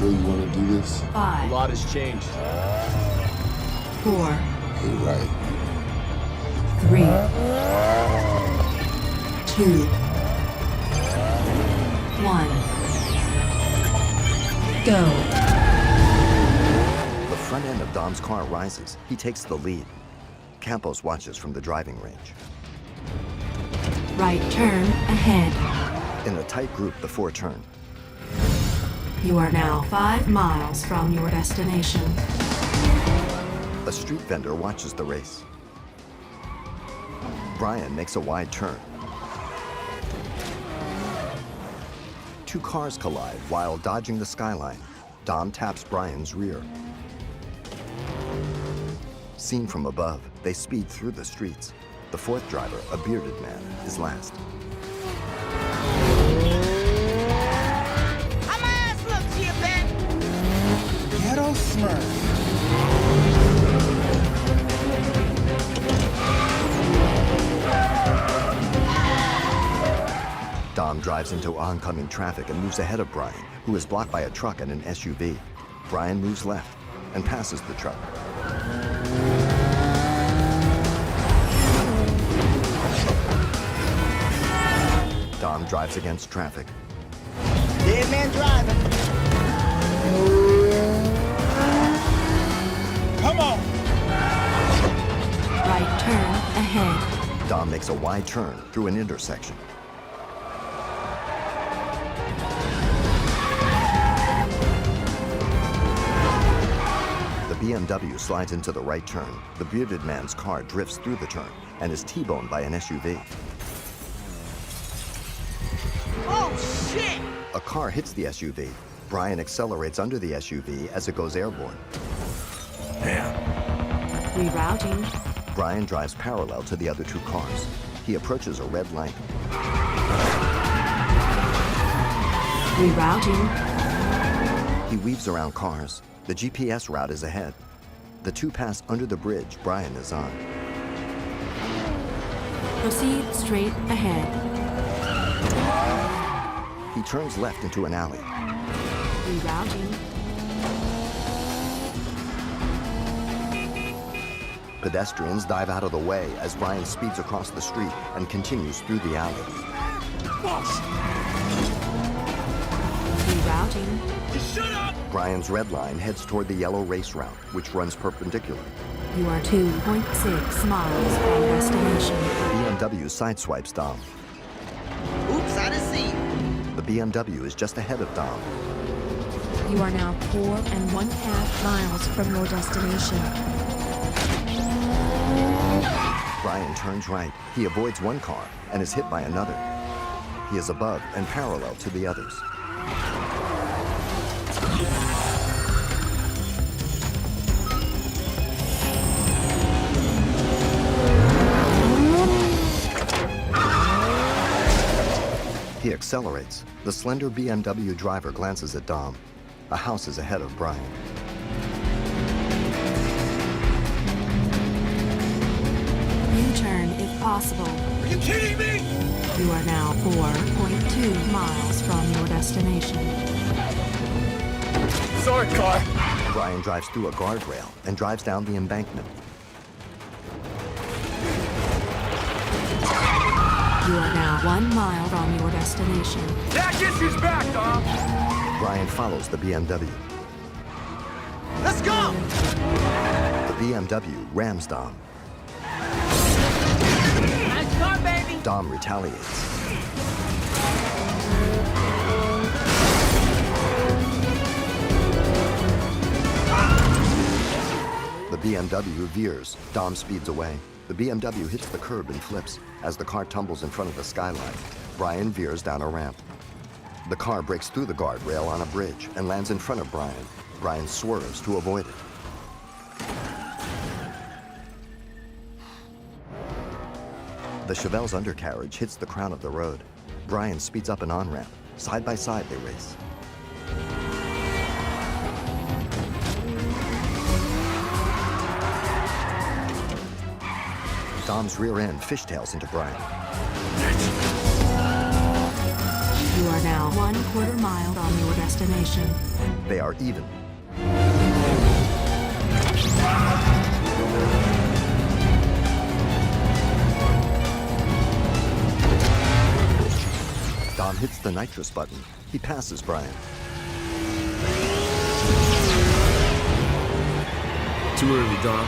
sure you want to do this? 5. A lot has changed. 4. You're right. 3. 2. 1. Go. The front end of Dom's car rises. He takes the lead. Campos watches from the driving range. Right turn ahead. In a tight group, the four turn. You are now 5 miles from your destination. A street vendor watches the race. Brian makes a wide turn. Two cars collide while dodging the skyline. Dom taps Brian's rear. Seen from above, they speed through the streets. The fourth driver, a bearded man, is last. How my ass look, Chia-Pet? Ghetto Smurf. Dom drives into oncoming traffic and moves ahead of Brian, who is blocked by a truck and an SUV. Brian moves left and passes the truck. Dom drives against traffic. Dead man driving. Come on. Right turn ahead. Dom makes a wide turn through an intersection. The BMW slides into the right turn. The bearded man's car drifts through the turn and is T-boned by an SUV. Oh, shit! A car hits the SUV. Brian accelerates under the SUV as it goes airborne. Rerouting. Brian drives parallel to the other two cars. He approaches a red light. Rerouting. He weaves around cars. The GPS route is ahead. The two pass under the bridge Brian is on. Proceed straight ahead. He turns left into an alley. Rerouting. Pedestrians dive out of the way as Brian speeds across the street and continues through the alley. Rerouting. Brian's red line heads toward the yellow race route, which runs perpendicular. You are 2.6 miles from destination. BMW sideswipes Dom. Oops, I didn't see you. The BMW is just ahead of Dom. You are now 4.5 miles from your destination. Brian turns right. He avoids one car and is hit by another. He is above and parallel to the others. He accelerates. The slender BMW driver glances at Dom. A house is ahead of Brian. U-turn if possible. Are you kidding me? You are now 4.2 miles from your destination. Sorry, car. Brian drives through a guardrail and drives down the embankment. You are now 1 mile from your destination. That gets his back, Dom. Brian follows the BMW. Let's go! The BMW rams Dom. Nice car, baby! Dom retaliates. The BMW veers. Dom speeds away. The BMW hits the curb and flips. As the car tumbles in front of the skyline, Brian veers down a ramp. The car breaks through the guardrail on a bridge and lands in front of Brian. Brian swerves to avoid it. The Chevelle's undercarriage hits the crown of the road. Brian speeds up an on-ramp. Side by side, they race. Dom's rear end fishtails into Brian. You are are now 1/4 mile from your destination. They are even. Dom hits the nitrous button. He passes Brian. Too early, Dom.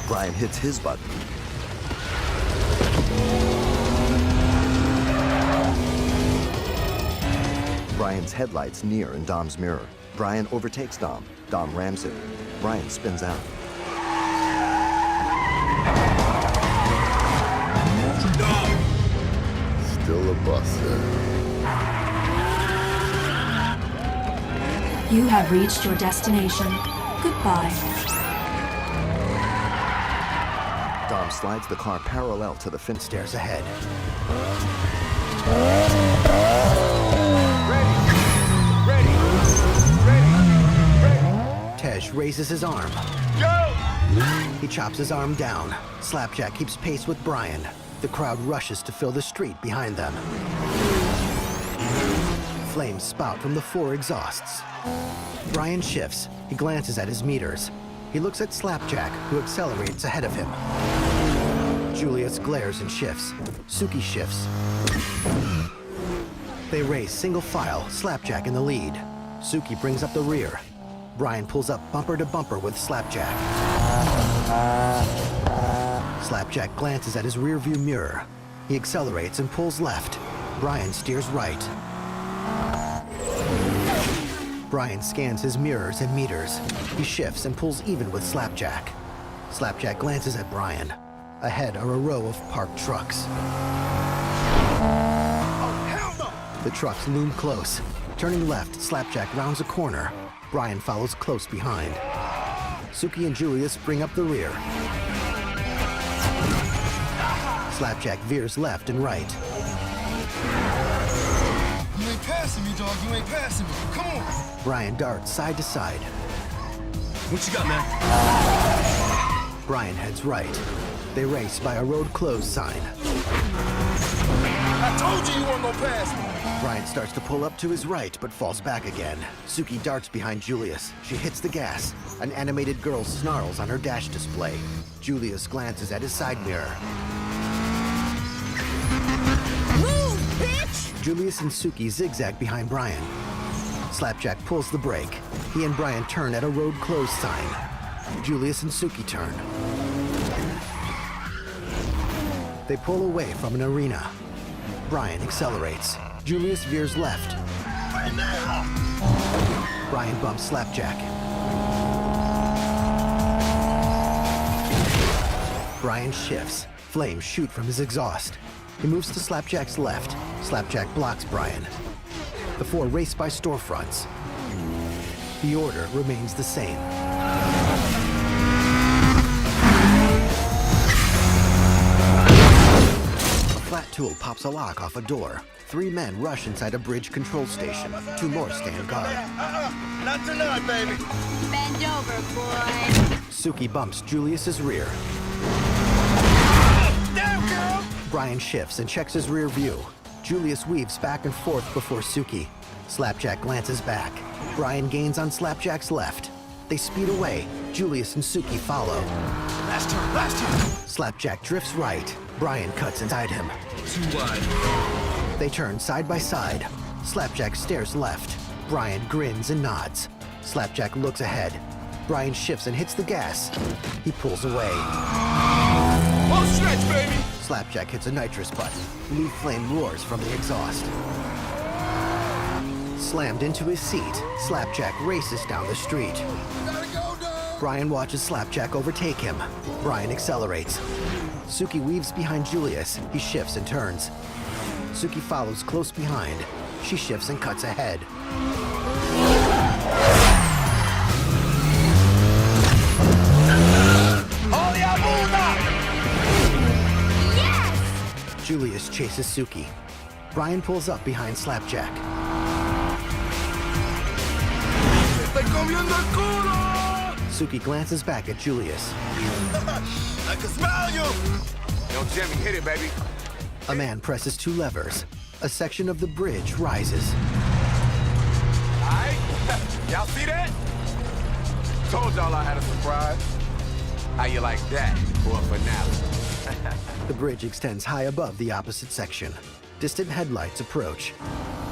Brian hits his button. Brian's headlights near in Dom's mirror. Brian overtakes Dom. Dom rams it. Brian spins out. Still a bus there. You have reached your destination. Goodbye. Dom slides the car parallel to the fence. Stares ahead. Tej raises his arm. Go! He chops his arm down. Slapjack keeps pace with Brian. The crowd rushes to fill the street behind them. Flames spout from the 4 exhausts. Brian shifts. He glances at his meters. He looks at Slapjack, who accelerates ahead of him. Julius glares and shifts. Suki shifts. They race single file, Slapjack in the lead. Suki brings up the rear. Brian pulls up bumper to bumper with Slapjack. Slapjack glances at his rearview mirror. He accelerates and pulls left. Brian steers right. Brian scans his mirrors and meters. He shifts and pulls even with Slapjack. Slapjack glances at Brian. Ahead are a row of parked trucks. The trucks loom close. Turning left, Slapjack rounds a corner. Brian follows close behind. Suki and Julius bring up the rear. Slapjack veers left and right. You ain't passing me, dog. You ain't passing me. Come on. Brian darts side to side. What you got, man? Brian heads right. They race by a road closed sign. I told you weren't gonna pass me. Brian starts to pull up to his right, but falls back again. Suki darts behind Julius. She hits the gas. An animated girl snarls on her dash display. Julius glances at his side mirror. Move, bitch! Julius and Suki zigzag behind Brian. Slapjack pulls the brake. He and Brian turn at a road closed sign. Julius and Suki turn. They pull away from an arena. Brian accelerates. Julius veers left. Right now. Brian bumps Slapjack. Brian shifts. Flames shoot from his exhaust. He moves to Slapjack's left. Slapjack blocks Brian. The 4 race by storefronts. The order remains the same. A flat tool pops a lock off a door. 3 men rush inside a bridge control station. 2 more stand guard. Not tonight, baby. Bend over, boy. Suki bumps Julius's rear. Down, girl. Brian shifts and checks his rear view. Julius weaves back and forth before Suki. Slapjack glances back. Brian gains on Slapjack's left. They speed away. Julius and Suki follow. Last turn. Slapjack drifts right. Brian cuts inside him. Too wide. They turn side by side. Slapjack stares left. Brian grins and nods. Slapjack looks ahead. Brian shifts and hits the gas. He pulls away. Full stretch, baby. Slapjack hits a nitrous button. Blue flame roars from the exhaust. Slammed into his seat, Slapjack races down the street. Gotta go, dog. Brian watches Slapjack overtake him. Brian accelerates. Suki weaves behind Julius. He shifts and turns. Suki follows close behind. She shifts and cuts ahead. Julius chases Suki. Brian pulls up behind Slapjack. Suki glances back at Julius. I can smell you. Yo, Jimmy, hit it, baby. A man presses 2 levers. A section of the bridge rises. Alright, y'all see that? Told y'all I had a surprise. How you like that for a finale? The bridge extends high above the opposite section. Distant headlights approach.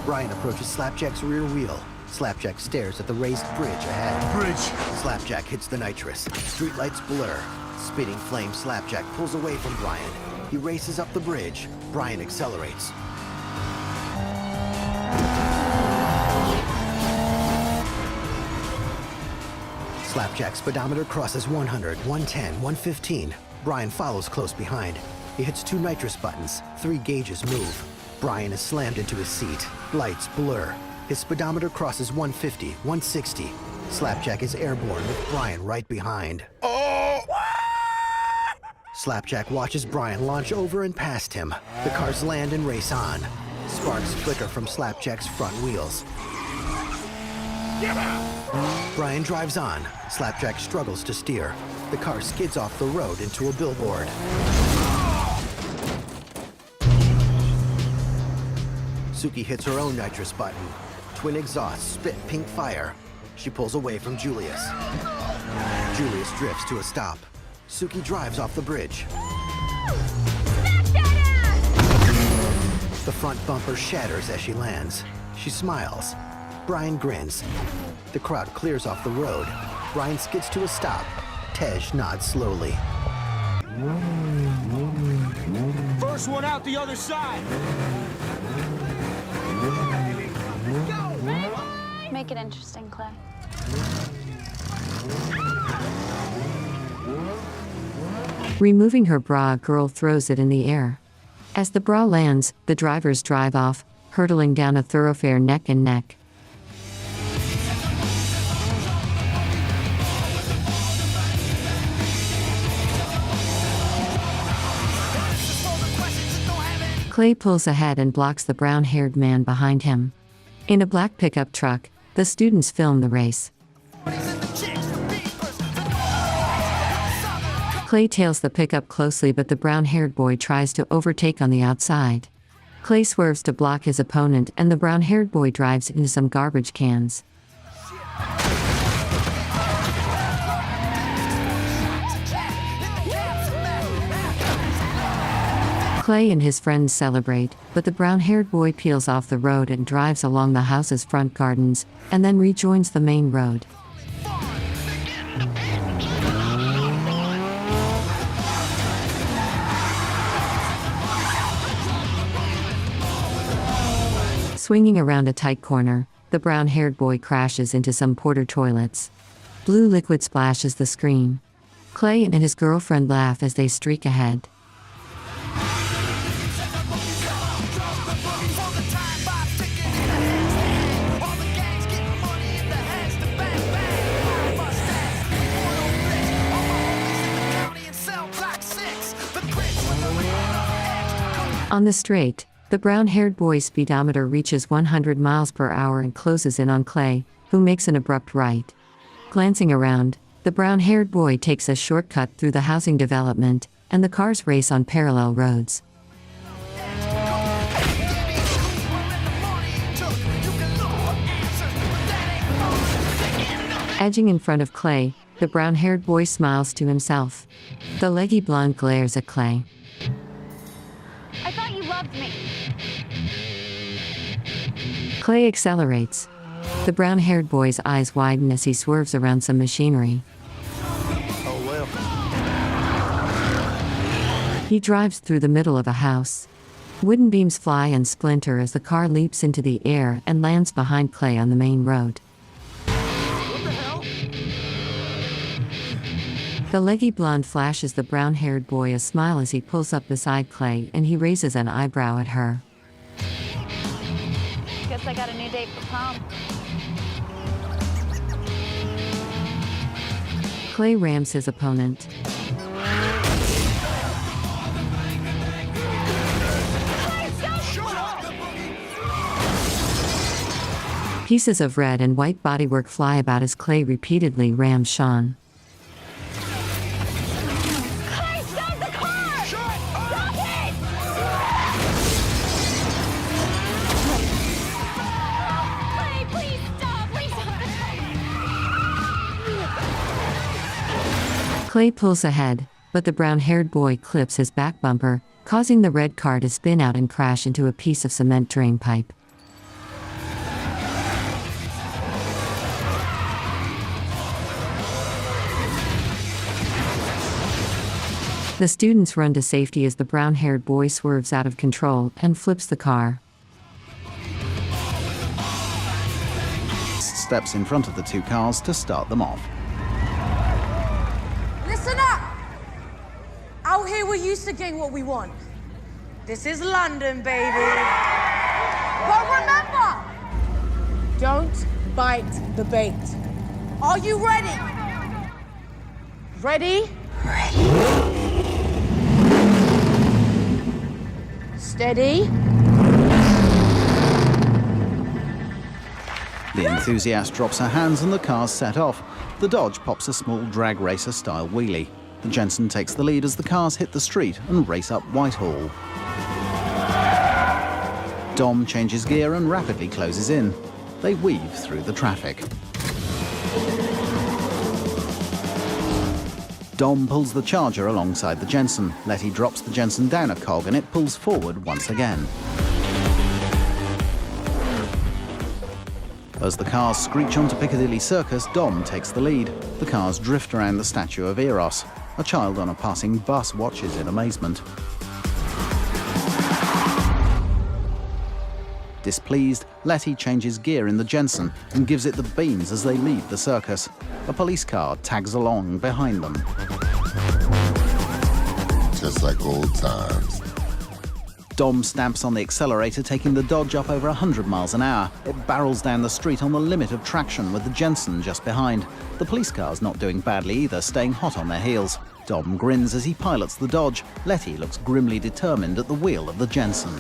Brian approaches Slapjack's rear wheel. Slapjack stares at the raised bridge ahead. Bridge. Slapjack hits the nitrous. Streetlights blur. Spitting flame, Slapjack pulls away from Brian. He races up the bridge. Brian accelerates. Slapjack's speedometer crosses 100, 110, 115. Brian follows close behind. He hits 2 nitrous buttons. 3 gauges move. Brian is slammed into his seat. Lights blur. His speedometer crosses 150, 160. Slapjack is airborne with Brian right behind. Slapjack watches Brian launch over and past him. The cars land and race on. Sparks flicker from Slapjack's front wheels. Brian drives on. Slapjack struggles to steer. The car skids off the road into a billboard. Suki hits her own nitrous button. Twin exhausts spit pink fire. She pulls away from Julius. Julius drifts to a stop. Suki drives off the bridge. The front bumper shatters as she lands. She smiles. Brian grins. The crowd clears off the road. Brian skids to a stop. Tej nods slowly. First one out the other side. Make it interesting, Clay. Removing her bra, a girl throws it in the air. As the bra lands, the drivers drive off, hurtling down a thoroughfare neck and neck. Clay pulls ahead and blocks the brown-haired man behind him. In a black pickup truck, the students film the race. Clay tails the pickup closely, but the brown-haired boy tries to overtake on the outside. Clay swerves to block his opponent, and the brown-haired boy drives into some garbage cans. Clay and his friends celebrate, but the brown-haired boy peels off the road and drives along the house's front gardens, and then rejoins the main road. Swinging around a tight corner, the brown-haired boy crashes into some porta toilets. Blue liquid splashes the screen. Clay and his girlfriend laugh as they streak ahead. On the straight, the brown-haired boy's speedometer reaches 100 miles per hour and closes in on Clay, who makes an abrupt right. Glancing around, the brown-haired boy takes a shortcut through the housing development, and the cars race on parallel roads. Edging in front of Clay, the brown-haired boy smiles to himself. The leggy blonde glares at Clay. I thought you loved me. Clay accelerates. The brown-haired boy's eyes widen as he swerves around some machinery. Oh, well. He drives through the middle of a house. Wooden beams fly and splinter as the car leaps into the air and lands behind Clay on the main road. What the hell? The leggy blonde flashes the brown-haired boy a smile as he pulls up beside Clay, and he raises an eyebrow at her. Guess I got a new date for prom. Clay rams his opponent. Pieces of red and white bodywork fly about as Clay repeatedly rams Sean. Clay, stop the car! Stop it! Clay pulls ahead, but the brown-haired boy clips his back bumper, causing the red car to spin out and crash into a piece of cement drain pipe. The students run to safety as the brown-haired boy swerves out of control and flips the car. Steps in front of the two cars to start them off. Listen up! Out here we're used to getting what we want. This is London, baby. But remember, don't bite the bait. Are you ready? Ready? Ready. Steady. The enthusiast drops her hands and the cars set off. The Dodge pops a small drag racer-style wheelie. The Jensen takes the lead as the cars hit the street and race up Whitehall. Dom changes gear and rapidly closes in. They weave through the traffic. Dom pulls the Charger alongside the Jensen. Letty drops the Jensen down a cog and it pulls forward once again. As the cars screech onto Piccadilly Circus, Dom takes the lead. The cars drift around the statue of Eros. A child on a passing bus watches in amazement. Displeased, Letty changes gear in the Jensen and gives it the beans as they leave the circus. A police car tags along behind them. Just like old times. Dom stamps on the accelerator, taking the Dodge up over 100 miles an hour. It barrels down the street on the limit of traction with the Jensen just behind. The police car's not doing badly either, staying hot on their heels. Dom grins as he pilots the Dodge. Letty looks grimly determined at the wheel of the Jensen.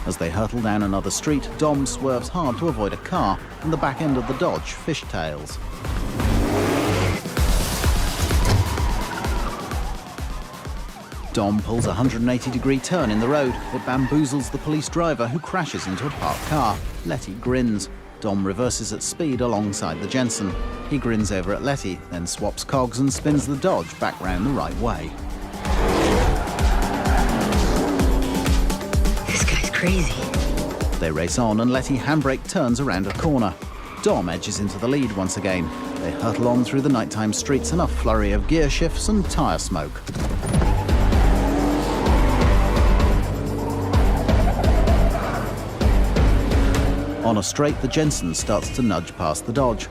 As they hurtle down another street, Dom swerves hard to avoid a car, and the back end of the Dodge fishtails. Dom pulls a 180-degree turn in the road. It bamboozles the police driver, who crashes into a parked car. Letty grins. Dom reverses at speed alongside the Jensen. He grins over at Letty, then swaps cogs and spins the Dodge back round the right way. This guy's crazy. They race on and Letty handbrake turns around a corner. Dom edges into the lead once again. They hurtle on through the nighttime streets in a flurry of gear shifts and tyre smoke. On a straight, the Jensen starts to nudge past the Dodge.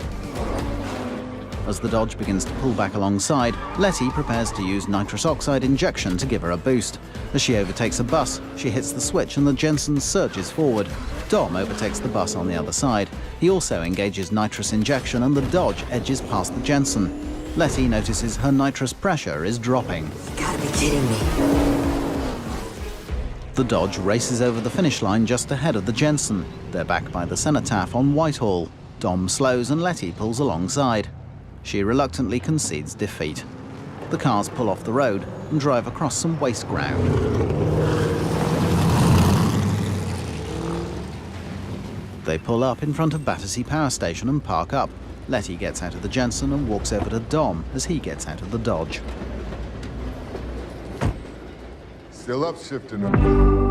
As the Dodge begins to pull back alongside, Letty prepares to use nitrous oxide injection to give her a boost. As she overtakes a bus, she hits the switch and the Jensen surges forward. Dom overtakes the bus on the other side. He also engages nitrous injection and the Dodge edges past the Jensen. Letty notices her nitrous pressure is dropping. You gotta be kidding me. The Dodge races over the finish line just ahead of the Jensen. They're back by the cenotaph on Whitehall. Dom slows and Letty pulls alongside. She reluctantly concedes defeat. The cars pull off the road and drive across some waste ground. They pull up in front of Battersea Power Station and park up. Letty gets out of the Jensen and walks over to Dom as he gets out of the Dodge. Still up, shifting them.